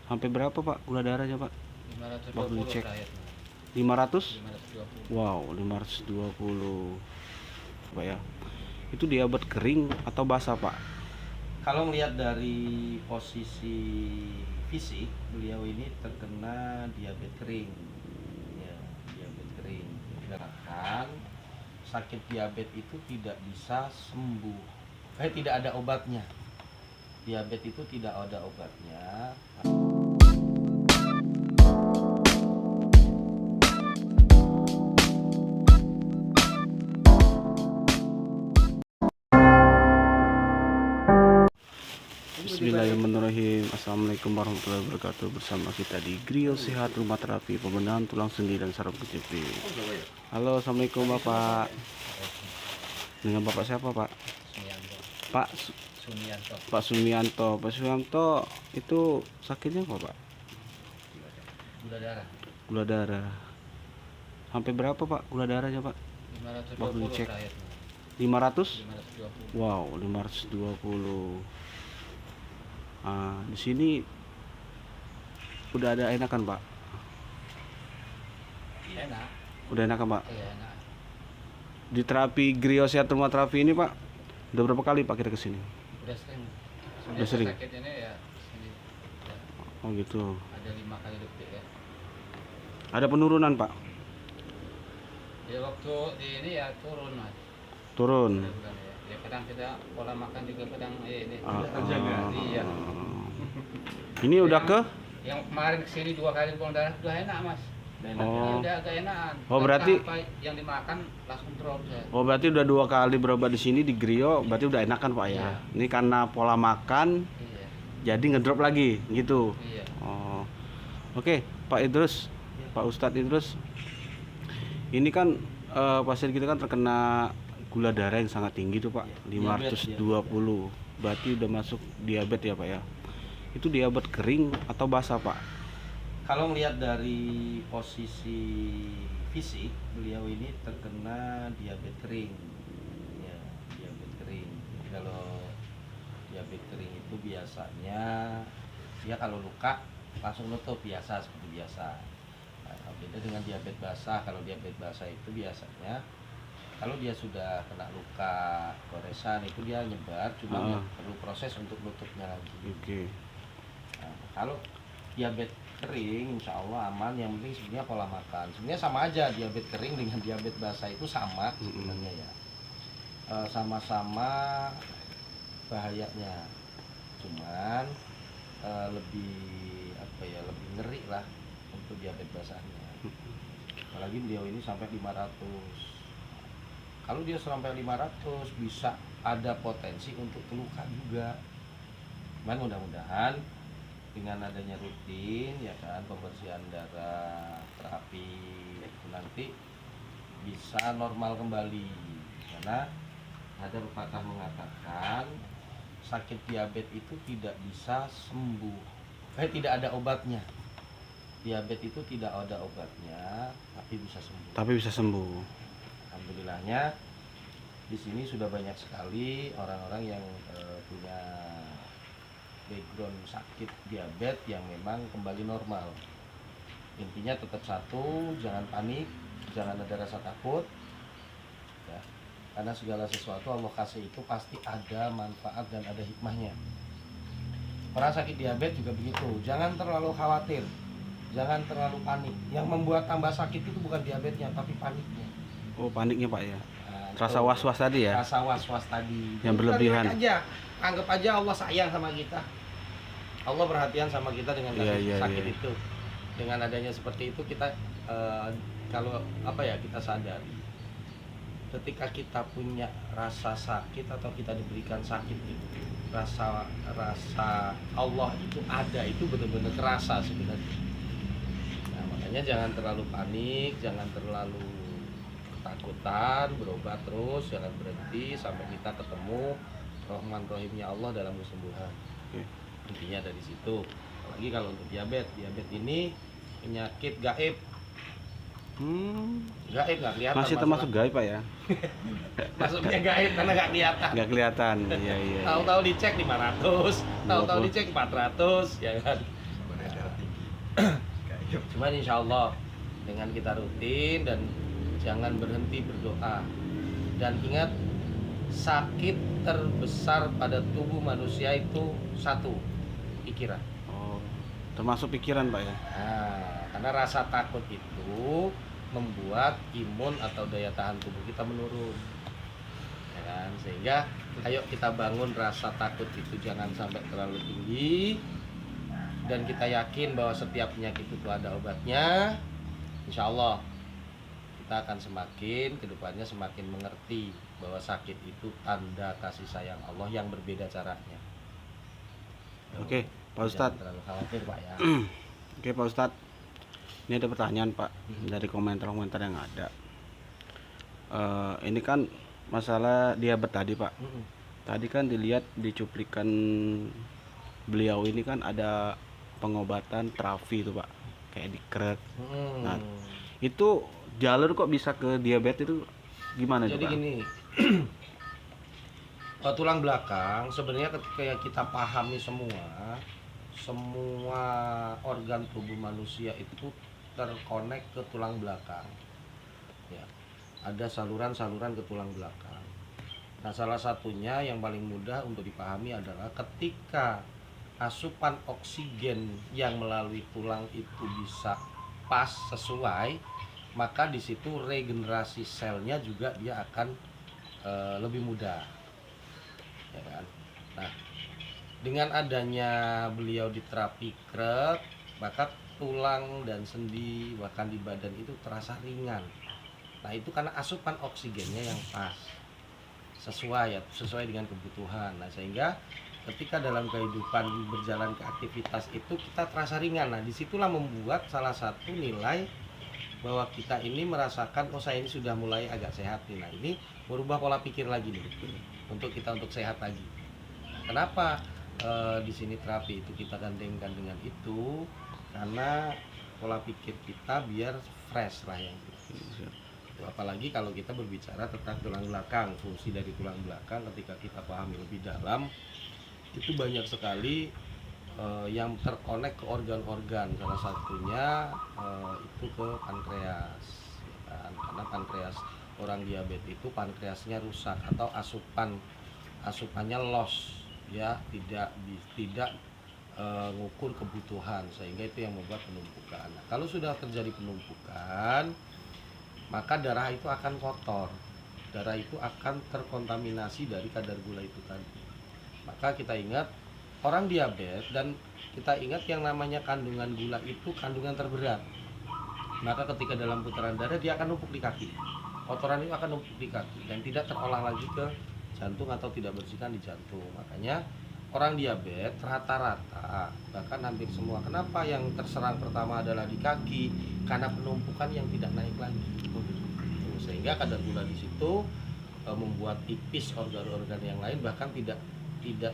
Sampai berapa Pak gula darahnya Pak? 520 Waktu dicek terakhir. 500? 520. Wow, 520 Pak ya. Itu diabetes kering atau basah Pak? Kalau melihat dari posisi fisik, beliau ini terkena diabetes kering. Ya, diabetes kering. Dikarenakan sakit diabetes itu tidak bisa sembuh. Tidak ada obatnya. Diabetes itu tidak ada obatnya. Bismillahirrahmanirrahim. Assalamualaikum warahmatullahi wabarakatuh. Bersama kita di Grill Sehat Rumah Terapi Pembenahan Tulang Sendi dan Saraf kejepit. Halo, assalamualaikum Bapak. Dengan Bapak siapa Pak? Sumianto. Pak Sumianto. Pak Sumianto. Pak Sumianto itu sakitnya apa Pak? Gula darah. Gula darah. Sampai berapa Pak gula darahnya Pak? 520 Waktu dicek terakhir. 500? 520. Wow, 520. Di sini udah ada enakan Pak? Enak. Udah enakan Pak? Iya, enak. Di terapi Grill Sehat Rumah Terapi ini Pak, udah berapa kali Pak kita kesini? Udah sering. Udah sering? Sakit ini ya sini. Ya, Oh gitu. ada 5 kali lebih ya. Ada penurunan Pak? Ya waktu di ini ya turun Mas. Turun. Bulan ya. Ya kadang kita pola makan juga kadang ini. terjaga. Iya. Ini udah ke? Yang kemarin kesini 2 kali pembuluh darah udah enak Mas. Oh. Udah agak enakan. Oh, berarti- Apa yang dimakan langsung drop saya. Oh berarti udah 2 kali berobat di sini di Grill, berarti udah enakan Pak ya? Iya. Ini karena pola makan Iya. jadi ngedrop lagi gitu. Iya. Oh. Oke, Pak Idrus, Pak Ustadz Idrus. Ini kan pasien kita kan terkena gula darah yang sangat tinggi tuh Pak, Diabetes, 520. Berarti udah masuk diabetes ya Pak ya. Itu diabetes kering atau basah Pak? Kalau melihat dari posisi fisik, beliau ini terkena diabetes kering. Ya, diabetes kering. Jadi kalau diabetes kering itu biasanya dia kalau luka langsung nutup biasa seperti biasa. Nah, beda dengan diabetes basah. Kalau diabetes basah itu biasanya kalau dia sudah kena luka goresan itu dia nyebar, cuma dia perlu proses untuk nutupnya lagi. Oke. Nah, kalau diabetes kering insya Allah aman, yang penting sebenarnya pola makan. Sebenarnya sama aja diabetes kering dengan diabetes basah itu sama sebenarnya ya. Sama-sama bahayanya, cuman lebih apa ya, lebih ngeri lah untuk diabetes basahnya. Apalagi beliau ini sampai 500. Kalau dia sampai 500 bisa ada potensi untuk terluka juga. Cuman mudah-mudahan dengan adanya rutin ya kan pembersihan darah, terapi itu nanti bisa normal kembali. Karena ada pepatah mengatakan sakit diabetes itu tidak bisa sembuh. Tidak ada obatnya. Diabetes itu tidak ada obatnya, tapi bisa sembuh. Tapi bisa sembuh. Alhamdulillahnya di sini sudah banyak sekali orang-orang yang punya background sakit diabetes yang memang kembali normal. Intinya tetap satu, jangan panik, jangan ada rasa takut ya. Karena segala sesuatu Allah kasih itu pasti ada manfaat dan ada hikmahnya. Orang sakit diabetes juga begitu, jangan terlalu khawatir, jangan terlalu panik. Yang membuat tambah sakit itu bukan diabetesnya tapi paniknya. Oh paniknya Pak ya? Nah, Rasa itu. was-was tadi ya? Rasa was-was tadi Yang Kita berlebihan. lihat aja, anggap aja Allah sayang sama kita, Allah perhatian sama kita dengan sakit Iya. itu. Dengan adanya seperti itu kita kalau apa ya, kita sadar ketika kita punya rasa sakit atau kita diberikan sakit itu, rasa Allah itu ada, itu benar-benar terasa sebenarnya. Nah, makanya jangan terlalu panik, jangan terlalu ketakutan, berobat terus, jangan berhenti sampai kita ketemu Rahman Rahimnya Allah dalam kesembuhan. Oke. Intinya dari situ. Apalagi kalau untuk diabetes ini penyakit gaib. Gaib nggak kelihatan. Masih termasuk gaib Pak ya? Masuknya gaib karena nggak kelihatan. Nggak kelihatan. Iya. Tahu-tahu dicek 500, tahu-tahu dicek 400, ya kan. Cuman insya Allah dengan kita rutin dan jangan berhenti berdoa. Dan ingat, sakit terbesar pada tubuh manusia itu satu, pikiran. Oh, termasuk pikiran Pak ya? Nah, karena rasa takut itu membuat imun atau daya tahan tubuh kita menurun, ya kan? Sehingga ayo kita bangun rasa takut itu jangan sampai terlalu tinggi, dan kita yakin bahwa setiap penyakit itu ada obatnya. Insya Allah kita akan semakin kedepannya semakin mengerti bahwa sakit itu tanda kasih sayang Allah yang berbeda caranya. Oke, Pak Ustadz. Jangan terlalu khawatir Pak ya. Oke Pak Ustadz, ini ada pertanyaan Pak dari komentar-komentar yang ada. Ini kan masalah diabetes tadi Pak. Tadi kan dilihat di cuplikan beliau ini kan ada pengobatan terapi itu Pak, kayak dikrek. Nah, itu jalur kok bisa ke diabetes itu gimana Jadi tuh, Pak? gini, tulang belakang sebenarnya ketika kita pahami semua organ tubuh manusia itu terkonek ke tulang belakang. Ya, ada saluran-saluran ke tulang belakang. Nah, salah satunya yang paling mudah untuk dipahami adalah ketika asupan oksigen yang melalui tulang itu bisa pas sesuai, maka di situ regenerasi selnya juga dia akan lebih mudah, ya kan? Nah, dengan adanya beliau di terapi krek, maka tulang dan sendi bahkan di badan itu terasa ringan. Nah, itu karena asupan oksigennya yang pas, sesuai dengan kebutuhan. Nah, sehingga ketika dalam kehidupan berjalan ke aktivitas itu kita terasa ringan. Nah, disitulah membuat salah satu nilai bahwa kita ini merasakan, oh saya ini sudah mulai agak sehat nih. Nah, ini merubah pola pikir lagi nih untuk kita untuk sehat lagi. Kenapa di sini terapi itu kita gandengkan dengan itu? Karena pola pikir kita biar fresh lah yang gitu. Apalagi kalau kita berbicara tentang tulang belakang, fungsi dari tulang belakang ketika kita pahami lebih dalam, itu banyak sekali yang terkonek ke organ-organ. Salah satunya itu ke pankreas, ya kan? Karena pankreas orang diabetes itu pankreasnya rusak atau asupannya loss, ya, tidak ngukur kebutuhan, sehingga itu yang membuat penumpukan. Nah, kalau sudah terjadi penumpukan, maka darah itu akan kotor, darah itu akan terkontaminasi dari kadar gula itu tadi. Maka kita ingat orang diabetes, dan kita ingat yang namanya kandungan gula itu kandungan terberat. Maka ketika dalam putaran darah dia akan numpuk di kaki, kotoran itu akan numpuk di kaki dan tidak terolah lagi ke jantung atau tidak bersihkan di jantung. Makanya orang diabetes rata-rata, bahkan hampir semua, kenapa yang terserang pertama adalah di kaki? Karena penumpukan yang tidak naik lagi, sehingga kadar gula di situ membuat tipis organ-organ yang lain, bahkan tidak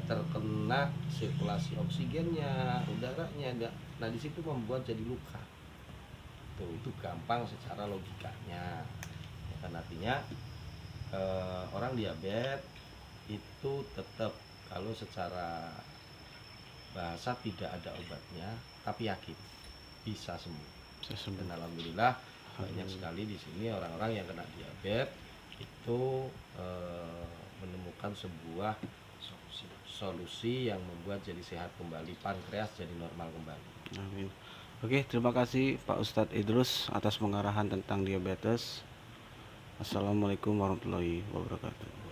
terkena sirkulasi oksigennya, udaranya. Nah, di situ membuat jadi luka. Itu gampang secara logikanya. Ya kan, artinya orang diabetes itu tetap, kalau secara bahasa tidak ada obatnya, tapi yakin bisa sembuh. Dan alhamdulillah banyak sekali di sini orang-orang yang kena diabetes itu menemukan sebuah solusi yang membuat jadi sehat kembali, pankreas jadi normal kembali. Amin. Oke, terima kasih Pak Ustadz Idrus atas pengarahan tentang diabetes. Assalamualaikum warahmatullahi wabarakatuh.